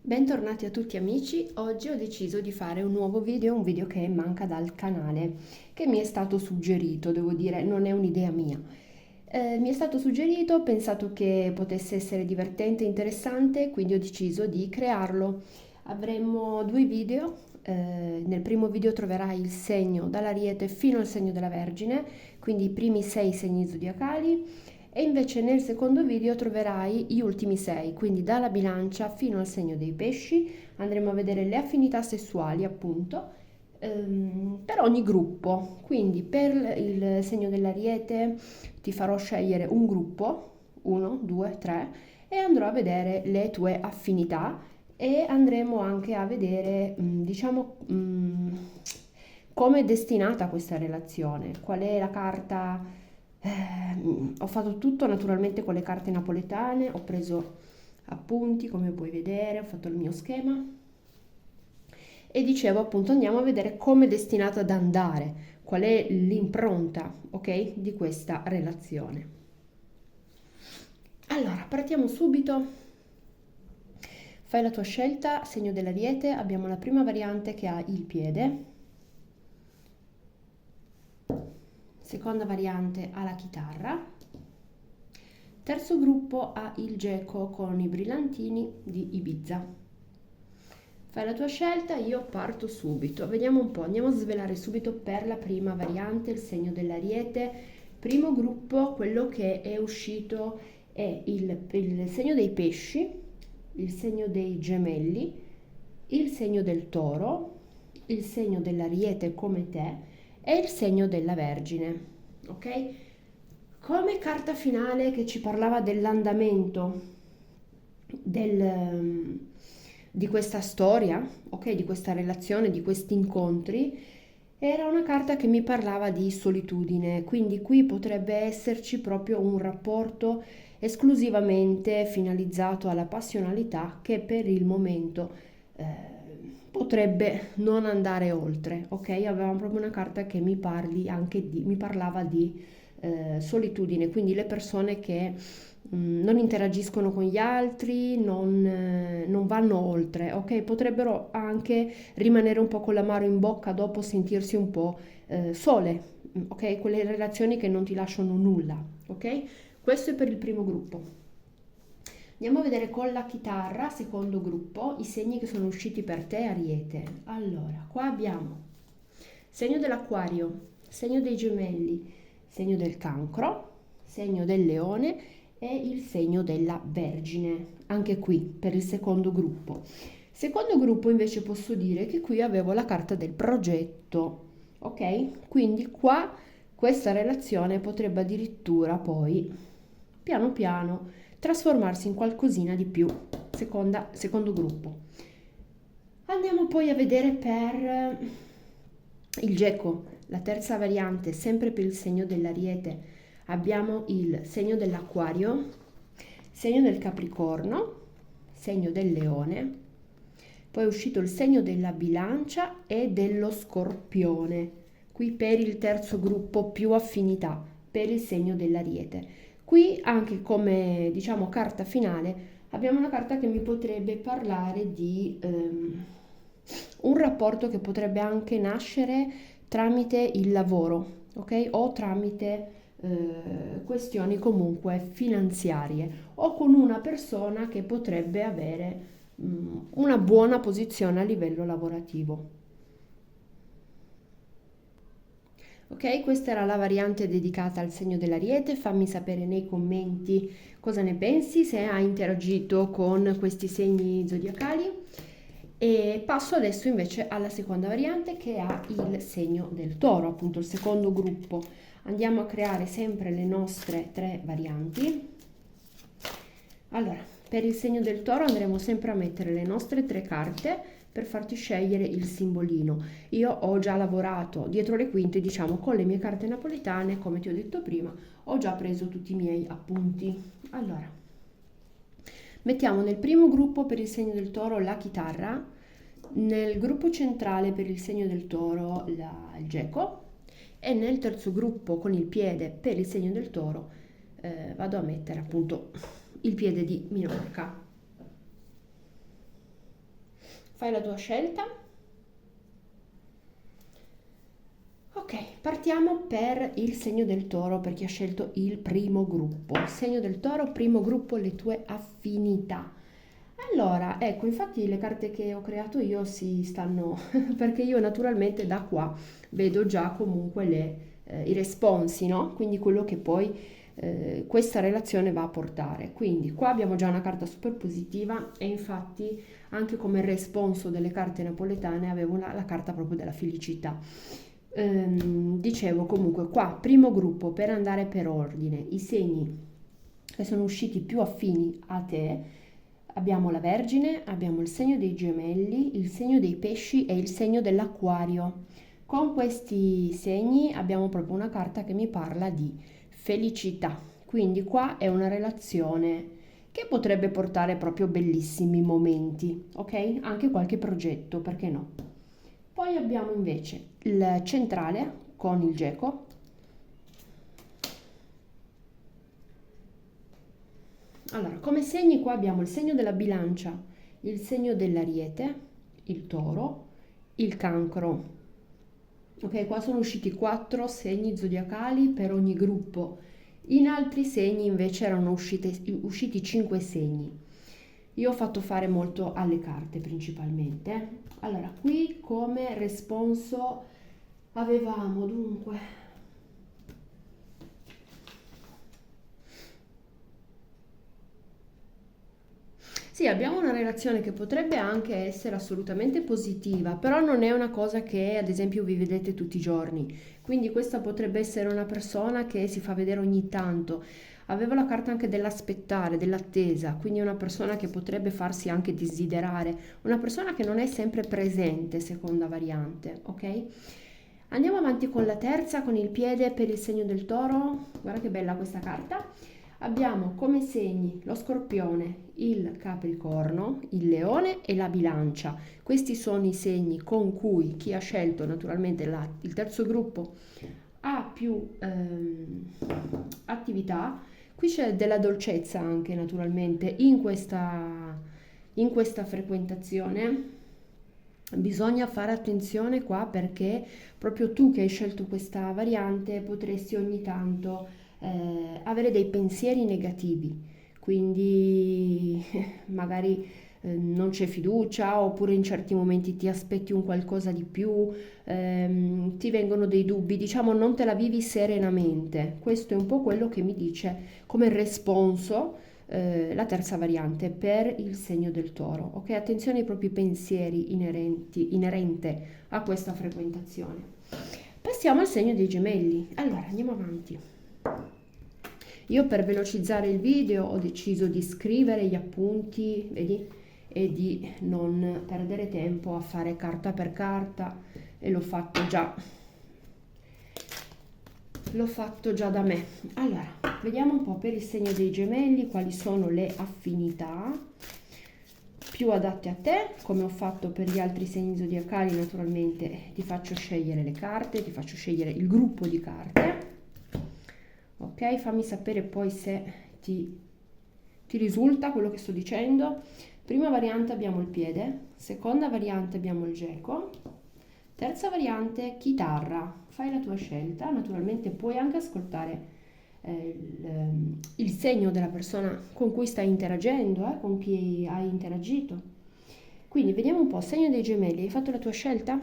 Bentornati a tutti amici, oggi ho deciso di fare un nuovo video, un video che manca dal canale, che mi è stato suggerito, devo dire, non è un'idea mia. Mi è stato suggerito, ho pensato che potesse essere divertente e interessante, quindi ho deciso di crearlo. Avremo due video, nel primo video troverai il segno dall'Ariete fino al segno della Vergine, quindi i primi 6 segni zodiacali. E invece nel secondo video troverai gli ultimi 6, quindi dalla bilancia fino al segno dei pesci. Andremo a vedere le affinità sessuali, appunto, per ogni gruppo. Quindi per il segno dell'Ariete ti farò scegliere un gruppo, 1, 2, 3, e andrò a vedere le tue affinità e andremo anche a vedere, come è destinata questa relazione, qual è la carta. Ho fatto tutto naturalmente con le carte napoletane, ho preso appunti come puoi vedere, ho fatto il mio schema e dicevo appunto andiamo a vedere come è destinata ad andare, qual è l'impronta, ok, di questa relazione. Allora, partiamo subito. Fai la tua scelta, segno dell'Ariete, abbiamo la prima variante che ha il piede, seconda variante ha la chitarra, terzo gruppo ha il geco con i brillantini di Ibiza. Fai la tua scelta, io parto subito. Vediamo un po', andiamo a svelare subito per la prima variante, il segno dell'Ariete. Primo gruppo, quello che è uscito è il segno dei pesci, il segno dei gemelli, il segno del toro, il segno dell'Ariete come te e il segno della Vergine. Ok? Come carta finale che ci parlava dell'andamento di questa storia, ok, di questa relazione, di questi incontri, era una carta che mi parlava di solitudine, quindi qui potrebbe esserci proprio un rapporto esclusivamente finalizzato alla passionalità che per il momento potrebbe non andare oltre, ok? Avevamo proprio una carta che mi parlava di solitudine, quindi le persone che non interagiscono con gli altri, non vanno oltre, ok? Potrebbero anche rimanere un po' con l'amaro in bocca dopo sentirsi un po' sole, ok? Quelle relazioni che non ti lasciano nulla, ok? Questo è per il primo gruppo. Andiamo a vedere con la chitarra, secondo gruppo, i segni che sono usciti per te, Ariete. Allora, qua abbiamo segno dell'Acquario, segno dei Gemelli, segno del Cancro, segno del Leone e il segno della Vergine, anche qui per il secondo gruppo. Secondo gruppo invece posso dire che qui avevo la carta del progetto, ok? Quindi qua questa relazione potrebbe addirittura poi, piano piano, trasformarsi in qualcosina di più, secondo gruppo. Andiamo poi a vedere per il geco, la terza variante, sempre per il segno dell'Ariete. Abbiamo il segno dell'Acquario, segno del Capricorno, segno del Leone, poi è uscito il segno della Bilancia e dello Scorpione, qui per il terzo gruppo più affinità, per il segno dell'Ariete. Qui anche come diciamo carta finale abbiamo una carta che mi potrebbe parlare di un rapporto che potrebbe anche nascere tramite il lavoro, ok? O tramite questioni comunque finanziarie o con una persona che potrebbe avere una buona posizione a livello lavorativo. Ok, questa era la variante dedicata al segno dell'Ariete. Fammi sapere nei commenti cosa ne pensi, se hai interagito con questi segni zodiacali. E passo adesso invece alla seconda variante che ha il segno del Toro, appunto il secondo gruppo. Andiamo a creare sempre le nostre tre varianti. Allora, per il segno del Toro andremo sempre a mettere le nostre tre carte per farti scegliere il simbolino. Io ho già lavorato dietro le quinte, diciamo, con le mie carte napoletane, come ti ho detto prima, ho già preso tutti i miei appunti. Allora, mettiamo nel primo gruppo per il segno del Toro la chitarra, nel gruppo centrale per il segno del Toro il geco e nel terzo gruppo con il piede per il segno del Toro vado a mettere appunto il piede di Minorca. Fai la tua scelta. Ok, partiamo per il segno del toro per chi ha scelto il primo gruppo. Segno del toro, primo gruppo, le tue affinità. Allora, ecco, infatti le carte che ho creato io si stanno, perché io naturalmente da qua vedo già comunque i responsi, no? Quindi quello che poi questa relazione va a portare. Quindi qua abbiamo già una carta super positiva e infatti anche come responso delle carte napoletane avevo la carta proprio della felicità. Dicevo comunque qua, primo gruppo per andare per ordine, i segni che sono usciti più affini a te. Abbiamo la Vergine, abbiamo il segno dei Gemelli, il segno dei Pesci e il segno dell'Acquario. Con questi segni abbiamo proprio una carta che mi parla di felicità. Quindi qua è una relazione che potrebbe portare proprio bellissimi momenti, ok? Anche qualche progetto, perché no? Poi abbiamo invece il centrale con il geco. Allora, come segni qua abbiamo il segno della bilancia, il segno dell'ariete, il toro, il cancro. Ok, qua sono usciti 4 segni zodiacali per ogni gruppo. In altri segni invece erano usciti 5 segni. Io ho fatto fare molto alle carte principalmente. Allora, qui come responso avevamo dunque. Sì, abbiamo una relazione che potrebbe anche essere assolutamente positiva, però non è una cosa che ad esempio vi vedete tutti i giorni. Quindi questa potrebbe essere una persona che si fa vedere ogni tanto. Avevo la carta anche dell'aspettare, dell'attesa, quindi è una persona che potrebbe farsi anche desiderare, una persona che non è sempre presente, seconda variante, ok? Andiamo avanti con la terza, con il piede per il segno del toro. Guarda che bella questa carta. Abbiamo come segni lo scorpione, il capricorno, il leone e la bilancia. Questi sono i segni con cui chi ha scelto naturalmente il terzo gruppo ha più attività. Qui c'è della dolcezza anche naturalmente in questa frequentazione. Bisogna fare attenzione qua perché proprio tu che hai scelto questa variante potresti ogni tanto avere dei pensieri negativi, quindi magari non c'è fiducia oppure in certi momenti ti aspetti un qualcosa di più, ti vengono dei dubbi, diciamo non te la vivi serenamente. Questo è un po' quello che mi dice come responso la terza variante per il segno del toro. Ok, attenzione ai propri pensieri inerente a questa frequentazione. Passiamo al segno dei gemelli. Allora, andiamo avanti. Io per velocizzare il video ho deciso di scrivere gli appunti, vedi, e di non perdere tempo a fare carta per carta e l'ho fatto già da me. Allora, vediamo un po' per il segno dei gemelli quali sono le affinità più adatte a te. Come ho fatto per gli altri segni zodiacali, naturalmente ti faccio scegliere le carte, ti faccio scegliere il gruppo di carte. Ok, fammi sapere poi se ti risulta quello che sto dicendo. Prima variante abbiamo il piede, seconda variante abbiamo il geco, terza variante chitarra. Fai la tua scelta, naturalmente puoi anche ascoltare il segno della persona con cui stai interagendo, con chi hai interagito. Quindi vediamo un po', segno dei gemelli, hai fatto la tua scelta?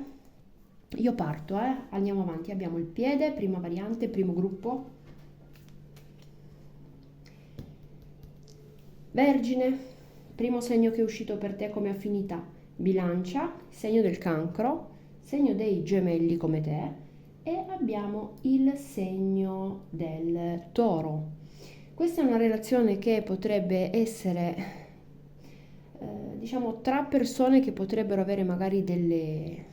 Io parto, andiamo avanti, abbiamo il piede, prima variante, primo gruppo. Vergine, primo segno che è uscito per te come affinità, bilancia, segno del cancro, segno dei gemelli come te e abbiamo il segno del toro. Questa è una relazione che potrebbe essere, diciamo, tra persone che potrebbero avere magari delle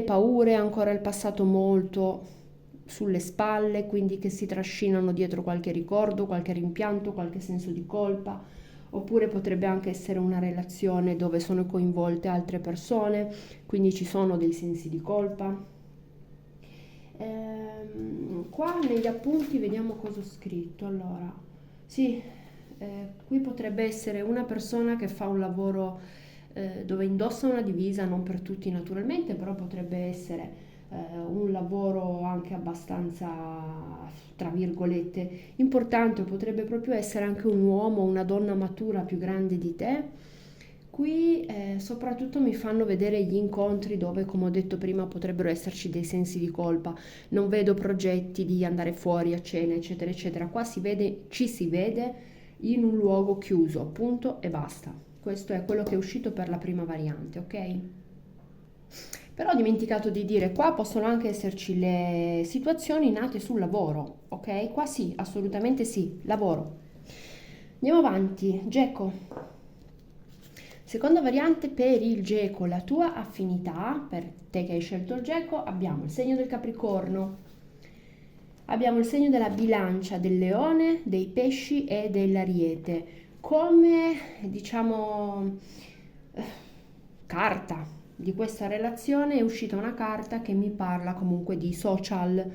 paure, ancora il passato molto sulle spalle, quindi che si trascinano dietro qualche ricordo, qualche rimpianto, qualche senso di colpa, oppure potrebbe anche essere una relazione dove sono coinvolte altre persone, quindi ci sono dei sensi di colpa. Qua negli appunti vediamo cosa ho scritto. Allora, sì, qui potrebbe essere una persona che fa un lavoro dove indossa una divisa, non per tutti naturalmente, però potrebbe essere un lavoro anche abbastanza, tra virgolette, importante, potrebbe proprio essere anche un uomo o una donna matura più grande di te. Qui soprattutto mi fanno vedere gli incontri dove, come ho detto prima, potrebbero esserci dei sensi di colpa. Non vedo progetti di andare fuori a cena, eccetera, eccetera. Qua ci si vede in un luogo chiuso, punto e basta. Questo è quello che è uscito per la prima variante, ok? Però ho dimenticato di dire, qua possono anche esserci le situazioni nate sul lavoro, ok? Qua sì, assolutamente sì, lavoro. Andiamo avanti, Geco. Seconda variante per il geco, la tua affinità, per te che hai scelto il geco, abbiamo il segno del Capricorno, abbiamo il segno della Bilancia, del Leone, dei Pesci e dell'Ariete. Come, diciamo, carta di questa relazione è uscita una carta che mi parla comunque di social,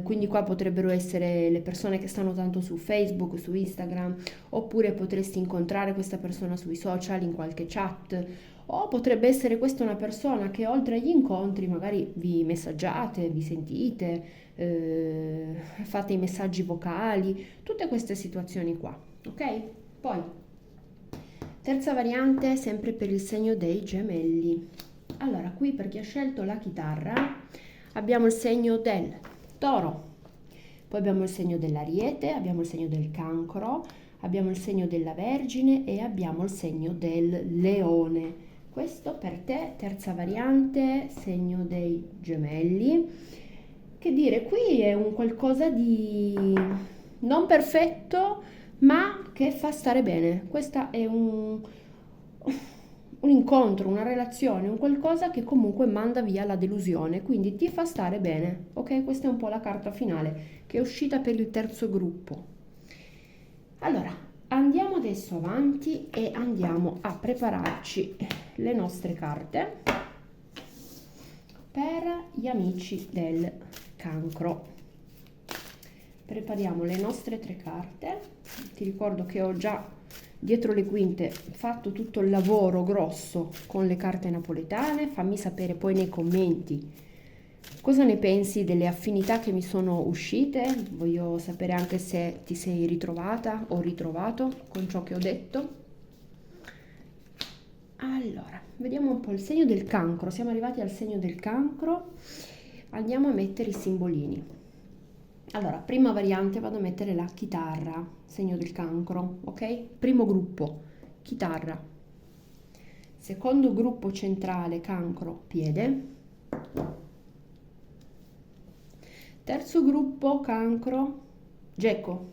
quindi qua potrebbero essere le persone che stanno tanto su Facebook, su Instagram, oppure potresti incontrare questa persona sui social in qualche chat, o potrebbe essere questa una persona che oltre agli incontri magari vi messaggiate, vi sentite, fate i messaggi vocali, tutte queste situazioni qua, ok? Poi, terza variante, sempre per il segno dei Gemelli. Allora, qui per chi ha scelto la chitarra abbiamo il segno del Toro, poi abbiamo il segno dell'Ariete, abbiamo il segno del Cancro, abbiamo il segno della Vergine e abbiamo il segno del Leone. Questo per te, terza variante, segno dei Gemelli. Che dire, qui è un qualcosa di non perfetto, ma che fa stare bene. Questa è un incontro, una relazione, un qualcosa che comunque manda via la delusione, quindi ti fa stare bene, ok? Questa è un po' la carta finale che è uscita per il terzo gruppo. Allora, andiamo adesso avanti e andiamo a prepararci le nostre carte per gli amici del Cancro. Prepariamo le nostre tre carte. Ti ricordo che ho già dietro le quinte fatto tutto il lavoro grosso con le carte napoletane. Fammi sapere poi nei commenti cosa ne pensi delle affinità che mi sono uscite. Voglio sapere anche se ti sei ritrovata o ritrovato con ciò che ho detto. Allora, vediamo un po' il segno del Cancro. Siamo arrivati al segno del Cancro. Andiamo a mettere i simbolini. Allora, prima variante vado a mettere la chitarra, segno del Cancro, ok? Primo gruppo, chitarra. Secondo gruppo centrale, Cancro, piede. Terzo gruppo, Cancro, geco.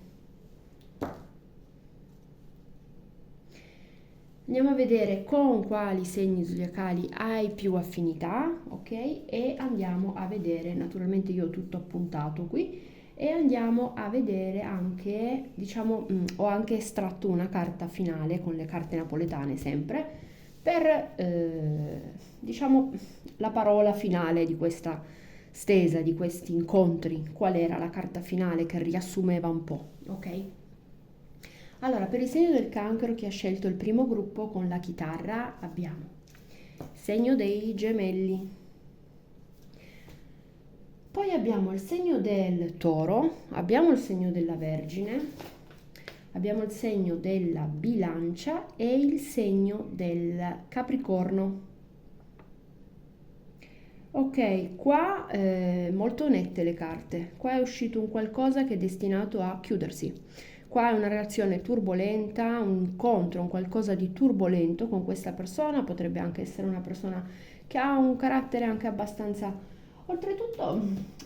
Andiamo a vedere con quali segni zodiacali hai più affinità, ok? E andiamo a vedere, naturalmente io ho tutto appuntato qui, e andiamo a vedere anche, diciamo, ho anche estratto una carta finale con le carte napoletane sempre, per, diciamo, la parola finale di questa stesa, di questi incontri. Qual era la carta finale che riassumeva un po', ok? Allora, per il segno del Cancro, chi ha scelto il primo gruppo con la chitarra, abbiamo segno dei Gemelli, poi abbiamo il segno del Toro, abbiamo il segno della Vergine, abbiamo il segno della Bilancia e il segno del Capricorno. Ok, qua molto nette le carte, qua è uscito un qualcosa che è destinato a chiudersi. Qua è una relazione turbolenta, un incontro, un qualcosa di turbolento con questa persona, potrebbe anche essere una persona che ha un carattere anche abbastanza... Oltretutto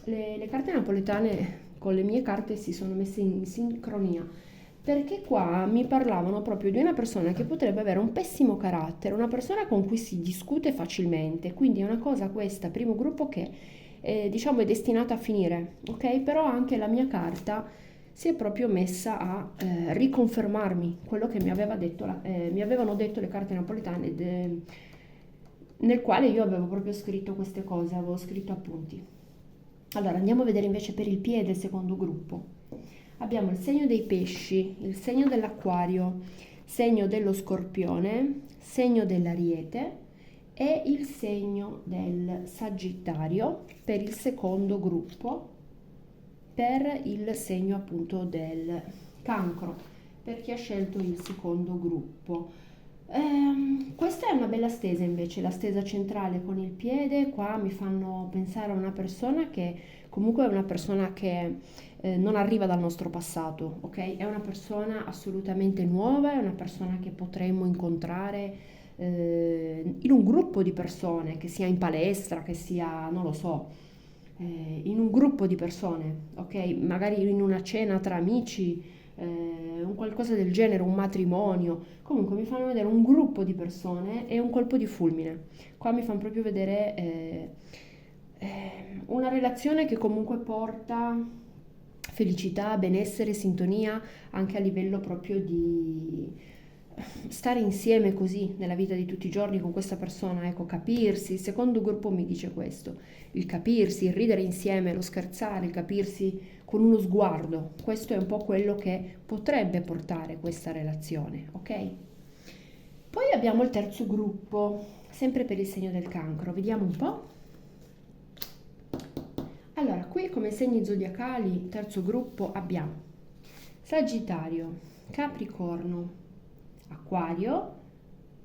le carte napoletane con le mie carte si sono messe in sincronia, perché qua mi parlavano proprio di una persona che potrebbe avere un pessimo carattere, una persona con cui si discute facilmente, quindi è una cosa questa, primo gruppo che diciamo è destinata a finire, ok? Però anche la mia carta si è proprio messa a riconfermarmi quello che mi avevano detto le carte napoletane, nel quale io avevo proprio scritto queste cose, avevo scritto appunti. Allora andiamo a vedere invece per il piede il secondo gruppo. Abbiamo il segno dei pesci, il segno dell'acquario, segno dello scorpione, segno dell'Ariete e il segno del Sagittario per il secondo gruppo, per il segno appunto del Cancro, per chi ha scelto il secondo gruppo. Questa è una bella stesa invece, la stesa centrale con il piede, qua mi fanno pensare a una persona che comunque è una persona che non arriva dal nostro passato, ok? È una persona assolutamente nuova, è una persona che potremmo incontrare in un gruppo di persone, che sia in palestra, che sia, non lo so, in un gruppo di persone, ok? Magari in una cena tra amici, un qualcosa del genere, un matrimonio. Comunque mi fanno vedere un gruppo di persone e un colpo di fulmine. Qua mi fanno proprio vedere una relazione che comunque porta felicità, benessere, sintonia, anche a livello proprio di stare insieme così nella vita di tutti i giorni con questa persona, ecco, capirsi. Il secondo gruppo mi dice questo, il capirsi, il ridere insieme, lo scherzare, il capirsi con uno sguardo. Questo è un po' quello che potrebbe portare questa relazione, ok? Poi abbiamo il terzo gruppo, sempre per il segno del Cancro. Vediamo un po'. Allora, qui come segni zodiacali, terzo gruppo, abbiamo Sagittario, Capricorno, Acquario,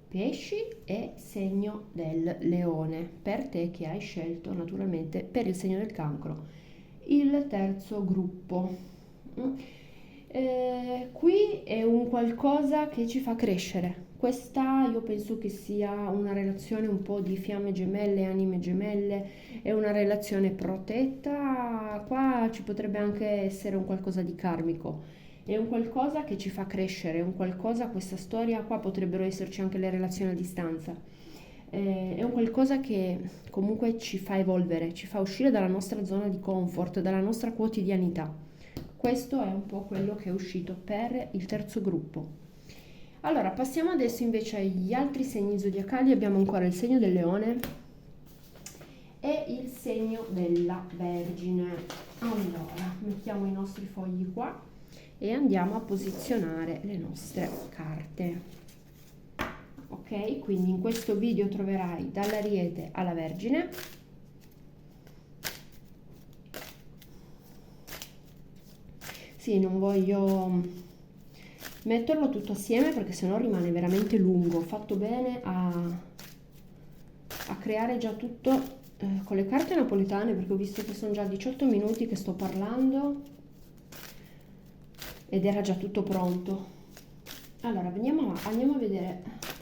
Pesci e segno del Leone. Per te che hai scelto naturalmente per il segno del Cancro il terzo gruppo. Qui è un qualcosa che ci fa crescere. Questa io penso che sia una relazione un po' di fiamme gemelle, anime gemelle, è una relazione protetta. Qua ci potrebbe anche essere un qualcosa di karmico. È un qualcosa che ci fa crescere, è un qualcosa, questa storia qua potrebbero esserci anche le relazioni a distanza. È un qualcosa che comunque ci fa evolvere, ci fa uscire dalla nostra zona di comfort, dalla nostra quotidianità. Questo è un po' quello che è uscito per il terzo gruppo. Allora, passiamo adesso invece agli altri segni zodiacali. Abbiamo ancora il segno del Leone e il segno della Vergine. Allora, mettiamo i nostri fogli qua e andiamo a posizionare le nostre carte. Ok, quindi in questo video troverai dall'Ariete alla Vergine. Sì, non voglio metterlo tutto assieme perché sennò rimane veramente lungo. Ho fatto bene a creare già tutto con le carte napoletane perché ho visto che sono già 18 minuti che sto parlando ed era già tutto pronto. Allora, andiamo a vedere.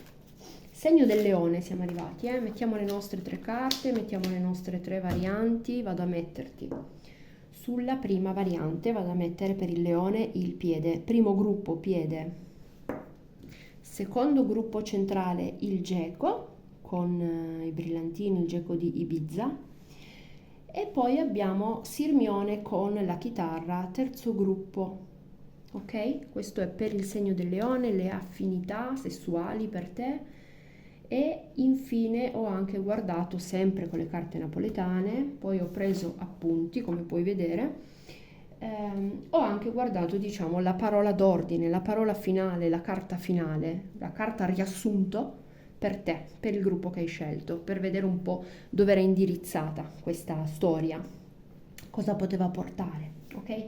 Segno del Leone siamo arrivati, mettiamo le nostre tre carte, mettiamo le nostre tre varianti, vado a metterti sulla prima variante, vado a mettere per il Leone il piede, primo gruppo piede, secondo gruppo centrale il geco con i brillantini, il geco di Ibiza e poi abbiamo Sirmione con la chitarra, terzo gruppo. Ok? Questo è per il segno del Leone, le affinità sessuali per te. E infine ho anche guardato sempre con le carte napoletane, poi ho preso appunti come puoi vedere, ho anche guardato diciamo la parola d'ordine, la parola finale, la carta riassunto per te, per il gruppo che hai scelto, per vedere un po' dove era indirizzata questa storia, cosa poteva portare, ok?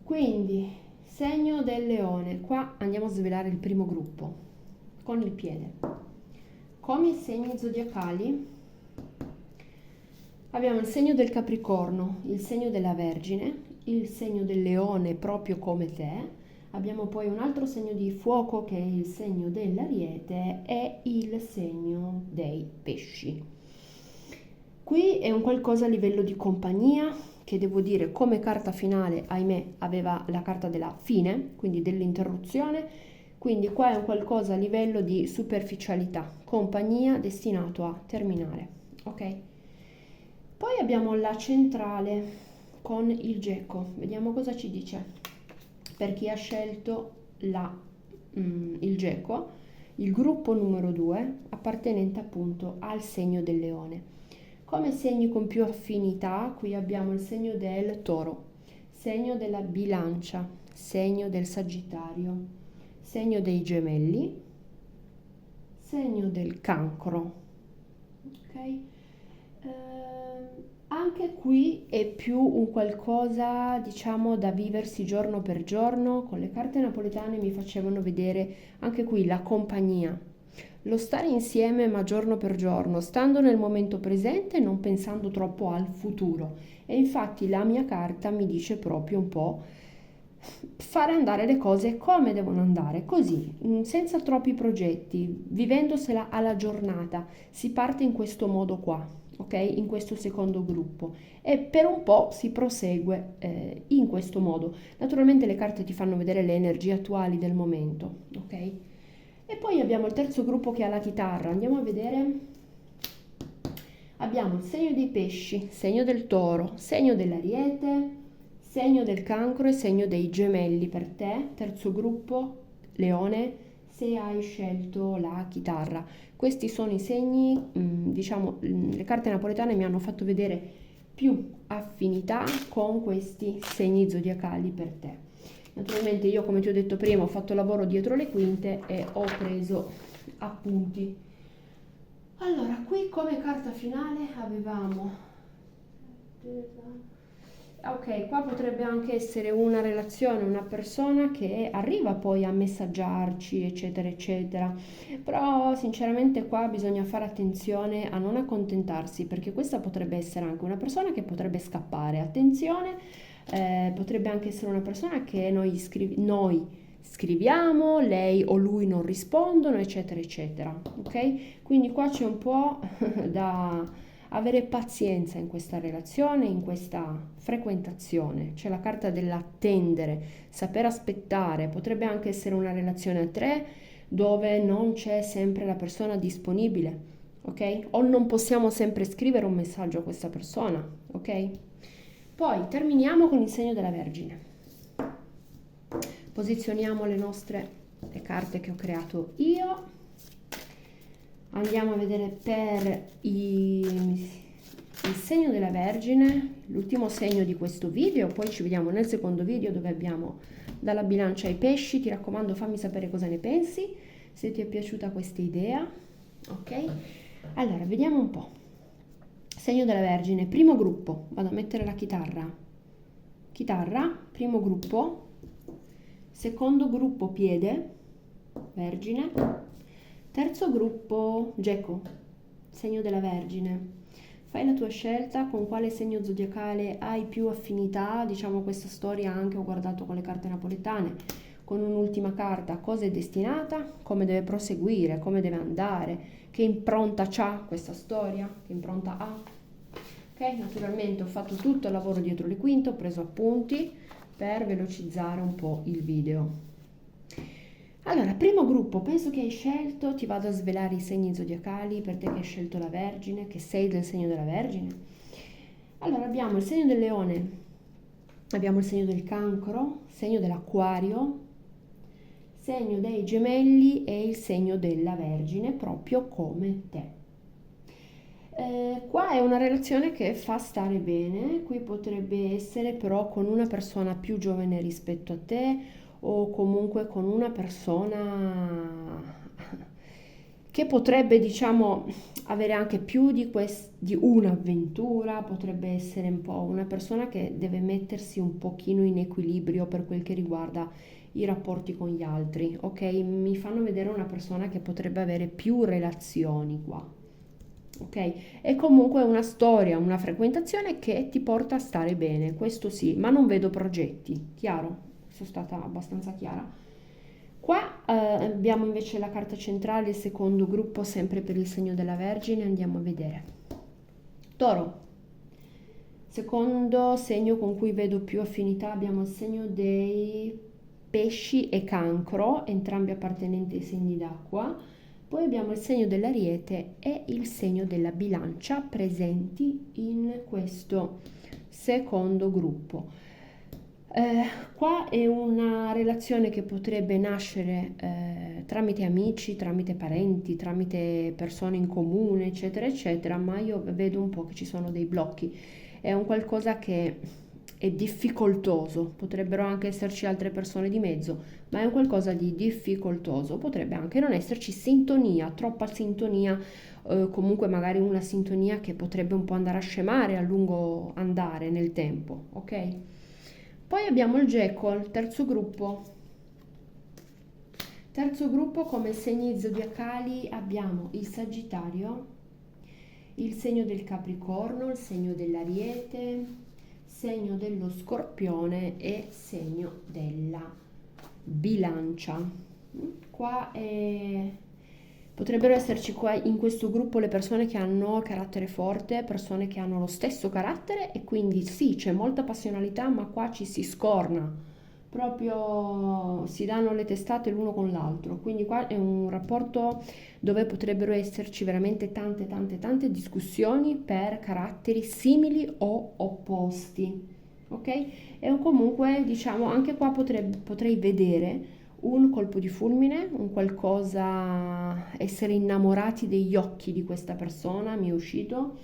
Quindi segno del Leone, qua andiamo a svelare il primo gruppo con il piede. Come i segni zodiacali abbiamo il segno del Capricorno, il segno della Vergine, il segno del Leone proprio come te, abbiamo poi un altro segno di fuoco che è il segno dell'Ariete e il segno dei Pesci. Qui è un qualcosa a livello di compagnia che devo dire come carta finale, ahimè, aveva la carta della fine, quindi dell'interruzione. Quindi qua è un qualcosa a livello di superficialità, compagnia destinato a terminare, ok? Poi abbiamo la centrale con il geco, vediamo cosa ci dice. Per chi ha scelto il geco, il gruppo numero 2 appartenente appunto al segno del Leone. Come segni con più affinità, qui abbiamo il segno del Toro, segno della Bilancia, segno del Sagittario, segno dei Gemelli, segno del cancro, ok? Anche qui è più un qualcosa, diciamo, da viversi giorno per giorno. Con le carte napoletane mi facevano vedere anche qui la compagnia, lo stare insieme ma giorno per giorno, stando nel momento presente e non pensando troppo al futuro. E infatti la mia carta mi dice proprio un po' fare andare le cose come devono andare, così, senza troppi progetti, vivendosela alla giornata. Si parte in questo modo qua, ok? In questo secondo gruppo e per un po' si prosegue in questo modo. Naturalmente le carte ti fanno vedere le energie attuali del momento, ok? E poi abbiamo il terzo gruppo che ha la chitarra. Andiamo a vedere. Abbiamo il segno dei pesci, segno del toro, segno dell'ariete, segno del cancro e segno dei gemelli per te. Terzo gruppo, leone, se hai scelto la chitarra. Questi sono i segni, diciamo, le carte napoletane mi hanno fatto vedere più affinità con questi segni zodiacali per te. Naturalmente io, come ti ho detto prima, ho fatto lavoro dietro le quinte e ho preso appunti. Allora, qui come carta finale avevamo... Ok, qua potrebbe anche essere una relazione, una persona che arriva poi a messaggiarci, eccetera, eccetera. Però sinceramente qua bisogna fare attenzione a non accontentarsi, perché questa potrebbe essere anche una persona che potrebbe scappare. Attenzione, potrebbe anche essere una persona che noi scriviamo, lei o lui non rispondono, eccetera, eccetera. Ok? Quindi qua c'è un po' da avere pazienza in questa relazione, in questa frequentazione. C'è la carta dell'attendere, saper aspettare, potrebbe anche essere una relazione a tre dove non c'è sempre la persona disponibile, ok? O non possiamo sempre scrivere un messaggio a questa persona, ok? Poi terminiamo con il segno della Vergine. Posizioniamo le carte che ho creato io. Andiamo a vedere per il segno della Vergine, l'ultimo segno di questo video, poi ci vediamo nel secondo video dove abbiamo dalla bilancia ai pesci. Ti raccomando, fammi sapere cosa ne pensi, se ti è piaciuta questa idea, ok? Allora, vediamo un po'. Segno della Vergine, primo gruppo, vado a mettere la chitarra. Chitarra, primo gruppo, secondo gruppo piede, Vergine, terzo gruppo Geco, segno della Vergine. Fai la tua scelta con quale segno zodiacale hai più affinità, diciamo questa storia anche ho guardato con le carte napoletane, con un'ultima carta, cosa è destinata, come deve proseguire, come deve andare, che impronta c'ha questa storia, che impronta ha. Ok, naturalmente ho fatto tutto il lavoro dietro le quinte, ho preso appunti per velocizzare un po' il video. Allora, primo gruppo, penso che hai scelto, ti vado a svelare i segni zodiacali per te che hai scelto la Vergine, che sei del segno della Vergine. Allora, abbiamo il segno del Leone, abbiamo il segno del Cancro, segno dell'Acquario, segno dei Gemelli e il segno della Vergine, proprio come te. Qua è una relazione che fa stare bene, qui potrebbe essere però con una persona più giovane rispetto a te o comunque con una persona che potrebbe, diciamo, avere anche più di un'avventura, potrebbe essere un po' una persona che deve mettersi un pochino in equilibrio per quel che riguarda i rapporti con gli altri, ok? Mi fanno vedere una persona che potrebbe avere più relazioni qua. Ok? È comunque una storia, una frequentazione che ti porta a stare bene, questo sì, ma non vedo progetti, chiaro? Sono stata abbastanza chiara. Qua abbiamo invece la carta centrale, il secondo gruppo, sempre per il segno della Vergine, andiamo a vedere. Toro, secondo segno con cui vedo più affinità abbiamo il segno dei pesci e cancro, entrambi appartenenti ai segni d'acqua. Poi abbiamo il segno dell'Ariete e il segno della Bilancia presenti in questo secondo gruppo. Qua è una relazione che potrebbe nascere tramite amici, tramite parenti, tramite persone in comune, eccetera, eccetera, ma io vedo un po' che ci sono dei blocchi. È un qualcosa che è difficoltoso, potrebbero anche esserci altre persone di mezzo, ma è un qualcosa di difficoltoso, potrebbe anche non esserci sintonia, troppa sintonia, comunque magari una sintonia che potrebbe un po' andare a scemare a lungo andare nel tempo, ok? Poi abbiamo il Geco, il terzo gruppo. Terzo gruppo come segni zodiacali abbiamo il Sagittario, il segno del Capricorno, il segno dell'Ariete, segno dello Scorpione e segno della Bilancia. Qua potrebbero esserci qua in questo gruppo le persone che hanno carattere forte, persone che hanno lo stesso carattere e quindi sì, c'è molta passionalità, ma qua ci si scorna, proprio si danno le testate l'uno con l'altro. Quindi qua è un rapporto dove potrebbero esserci veramente tante, tante, tante discussioni per caratteri simili o opposti. Ok? E comunque, diciamo, anche qua potrei vedere un colpo di fulmine, un qualcosa, essere innamorati degli occhi di questa persona, mi è uscito,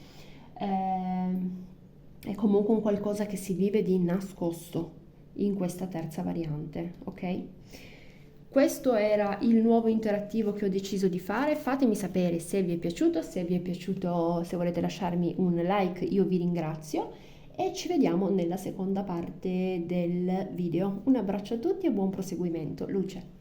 è comunque un qualcosa che si vive di nascosto in questa terza variante, ok? Questo era il nuovo interattivo che ho deciso di fare. Fatemi sapere se vi è piaciuto, se vi è piaciuto, se volete lasciarmi un like, io vi ringrazio e ci vediamo nella seconda parte del video. Un abbraccio a tutti e buon proseguimento. Luce.